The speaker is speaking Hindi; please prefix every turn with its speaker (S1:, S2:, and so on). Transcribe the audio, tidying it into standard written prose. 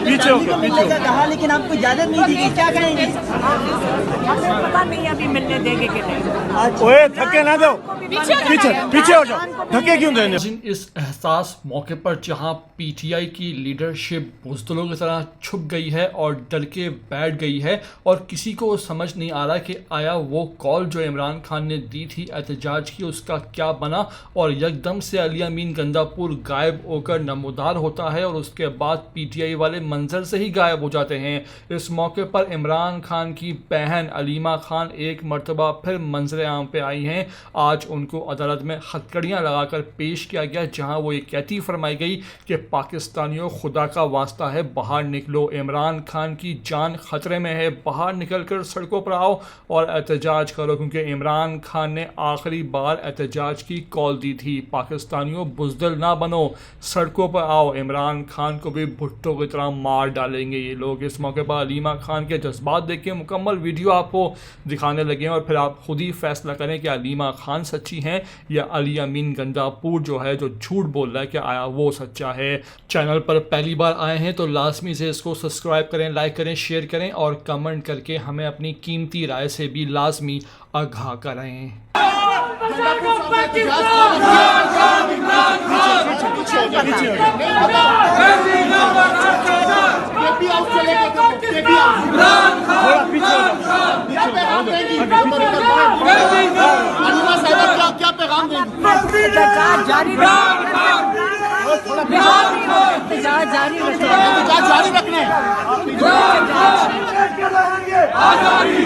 S1: पीछे होकर पीछे
S2: कहा, लेकिन आपको इजाजत नहीं दी गई, क्या कहेंगे?
S3: पता नहीं अभी मिलने देंगे कि नहीं।
S1: ओए धक्के ना दो, पीछे पीछे हो जाओ, धक्के क्यों देने?
S4: इस एहसास मौके पर जहां पीटीआई की लीडरशिप बुज़दिलों की तरह छुप गई है और डर के बैठ गई है और किसी को समझ नहीं आ रहा कि आया वो कॉल जो इमरान खान ने दी थी एहतजाज की उसका क्या बना, और यकदम से अली अमीन गंदापुर गायब होकर नमोदार होता है और उसके बाद पीटीआई वाले मंजर से ही गायब हो जाते हैं। इस मौके पर इमरान खान की बहन अलीमा खान एक मरतबा फिर मंजर आम पे आई हैं। आज उनको अदालत में हथकड़ियाँ लगाकर पेश किया गया, जहां वो ये कहती फरमाई गई कि पाकिस्तानियों खुदा का वास्ता है बाहर निकलो, इमरान खान की जान खतरे में है, बाहर निकल कर सड़कों पर आओ और एहतजाज करो, क्योंकि इमरान खान ने आखिरी बार एहतजाज की कॉल दी थी। पाकिस्तानियों बुज़दिल ना बनो, सड़कों पर आओ, इमरान खान को भी भुट्टो की तरह मार डालेंगे ये लोग। इस मौके पर अलीमा खान के जज्बात देखिए, मुकम्मल वीडियो आपको दिखाने लगे हैं और फिर आप खुद ही फैसला करें कि अलीमा खान सच्ची हैं या अली अमीन गंदापुर जो है जो झूठ बोल रहा है कि आया वो सच्चा है। चैनल पर पहली बार आए हैं तो लाजमी से इसको सब्सक्राइब करें, लाइक करें, शेयर करें और कमेंट करके हमें अपनी कीमती राय से भी लाजमी आगाह करें।
S1: क्या पैगाम देंगे? जारी रखने
S5: आजादी